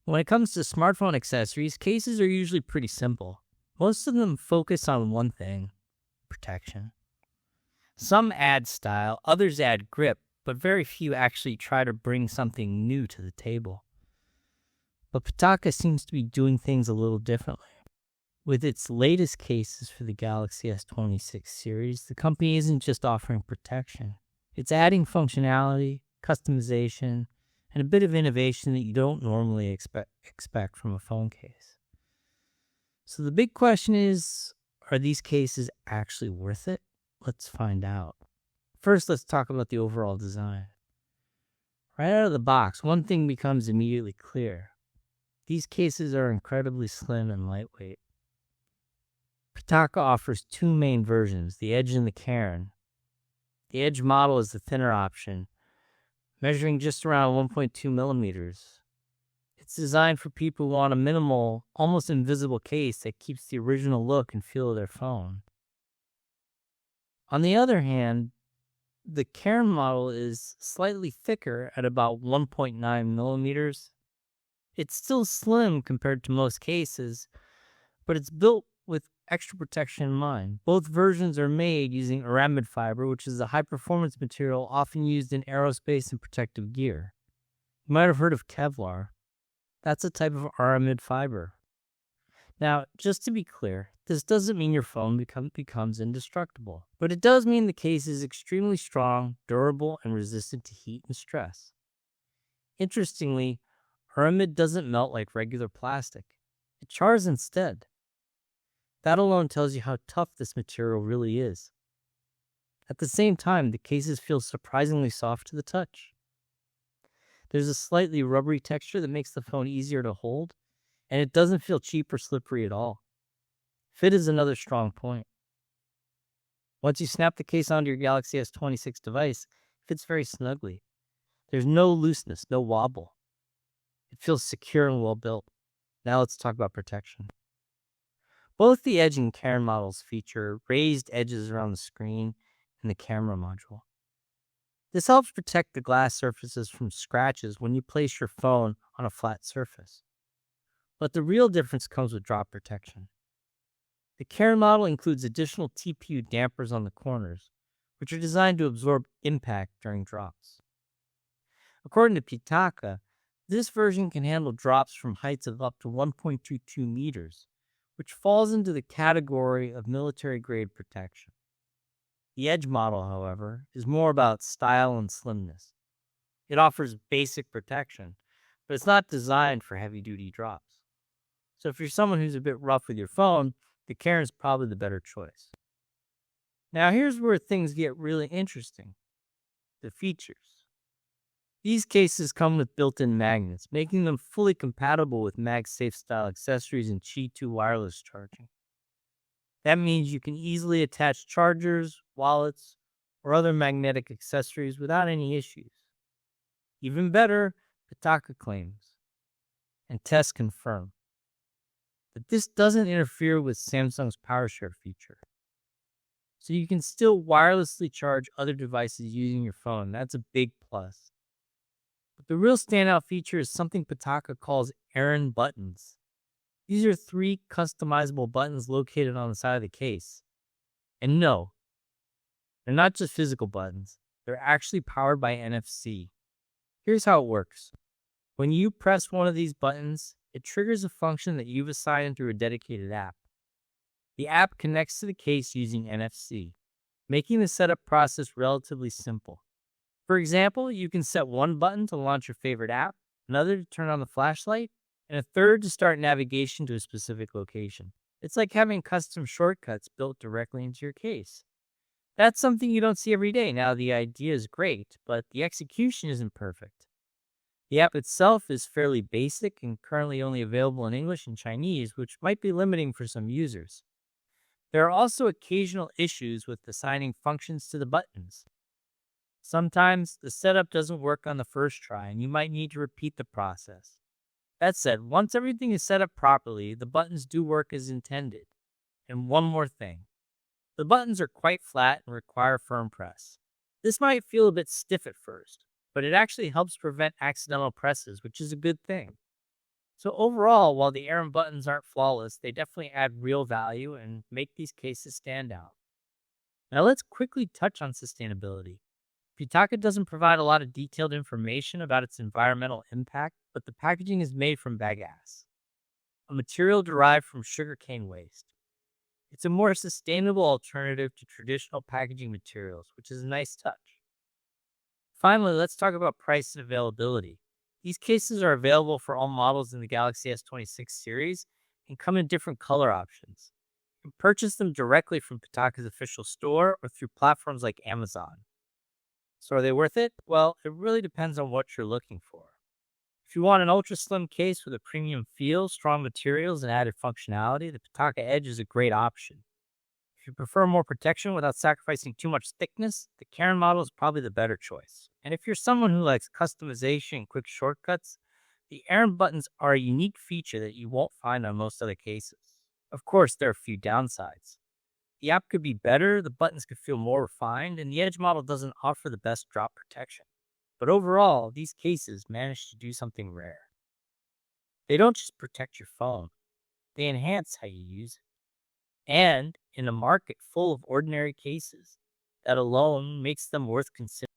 When it comes to smartphone accessories, cases are usually pretty simple. Most of them focus on one thing: protection. Some add style, others add grip, but very few actually try to bring something new to the table. But Pitaka seems to be doing things a little differently. With its latest cases for the Galaxy S26 series, the company isn't just offering protection. It's adding functionality, customization, and a bit of innovation that you don't normally expect from a phone case. So the big question is, are these cases actually worth it? Let's find out. First, let's talk about the overall design. Right out of the box, one thing becomes immediately clear. These cases are incredibly slim and lightweight. Pitaka offers two main versions, the Edge and the Cairn. The Edge model is the thinner option, measuring just around 1.2 millimeters. It's designed for people who want a minimal, almost invisible case that keeps the original look and feel of their phone. On the other hand, the Cairn model is slightly thicker at about 1.9 millimeters. It's still slim compared to most cases, but it's built with extra protection in mind. Both versions are made using aramid fiber, which is a high-performance material often used in aerospace and protective gear. You might have heard of Kevlar. That's a type of aramid fiber. Now, just to be clear, this doesn't mean your phone becomes indestructible, but it does mean the case is extremely strong, durable, and resistant to heat and stress. Interestingly, aramid doesn't melt like regular plastic. It chars instead. That alone tells you how tough this material really is. At the same time, the cases feel surprisingly soft to the touch. There's a slightly rubbery texture that makes the phone easier to hold, and it doesn't feel cheap or slippery at all. Fit is another strong point. Once you snap the case onto your Galaxy S26 device, it fits very snugly. There's no looseness, no wobble. It feels secure and well built. Now let's talk about protection. Both the Edge and Cairn models feature raised edges around the screen and the camera module. This helps protect the glass surfaces from scratches when you place your phone on a flat surface. But the real difference comes with drop protection. The Cairn model includes additional TPU dampers on the corners, which are designed to absorb impact during drops. According to Pitaka, this version can handle drops from heights of up to 1.22 meters, which falls into the category of military-grade protection. The Edge model, however, is more about style and slimness. It offers basic protection, but it's not designed for heavy-duty drops. So if you're someone who's a bit rough with your phone, the Cairn is probably the better choice. Now here's where things get really interesting. The features. These cases come with built-in magnets, making them fully compatible with MagSafe style accessories and Qi 2 wireless charging. That means you can easily attach chargers, wallets, or other magnetic accessories without any issues. Even better, Pitaka claims, and tests confirm, that this doesn't interfere with Samsung's PowerShare feature. So you can still wirelessly charge other devices using your phone. That's a big plus. But the real standout feature is something Pitaka calls errand buttons. These are 3 customizable buttons located on the side of the case. And no, they're not just physical buttons. They're actually powered by NFC. Here's how it works. When you press one of these buttons, it triggers a function that you've assigned through a dedicated app. The app connects to the case using NFC, making the setup process relatively simple. For example, you can set one button to launch your favorite app, another to turn on the flashlight, and a third to start navigation to a specific location. It's like having custom shortcuts built directly into your case. That's something you don't see every day. Now, the idea is great, but the execution isn't perfect. The app itself is fairly basic and currently only available in English and Chinese, which might be limiting for some users. There are also occasional issues with assigning functions to the buttons. Sometimes the setup doesn't work on the first try, and you might need to repeat the process. That said, once everything is set up properly, the buttons do work as intended. And one more thing. The buttons are quite flat and require firm press. This might feel a bit stiff at first, but it actually helps prevent accidental presses, which is a good thing. So overall, while the Aram buttons aren't flawless, they definitely add real value and make these cases stand out. Now let's quickly touch on sustainability. Pitaka doesn't provide a lot of detailed information about its environmental impact, but the packaging is made from bagasse, a material derived from sugarcane waste. It's a more sustainable alternative to traditional packaging materials, which is a nice touch. Finally, let's talk about price and availability. These cases are available for all models in the Galaxy S26 series and come in different color options. You can purchase them directly from Pitaka's official store or through platforms like Amazon. So are they worth it? Well, it really depends on what you're looking for. If you want an ultra slim case with a premium feel, strong materials, and added functionality, the Pitaka Edge is a great option. If you prefer more protection without sacrificing too much thickness, the Karen model is probably the better choice. And if you're someone who likes customization and quick shortcuts, the Aram buttons are a unique feature that you won't find on most other cases. Of course, there are a few downsides. The app could be better, the buttons could feel more refined, and the Edge model doesn't offer the best drop protection. But overall, these cases manage to do something rare. They don't just protect your phone, they enhance how you use it. And in a market full of ordinary cases, that alone makes them worth considering.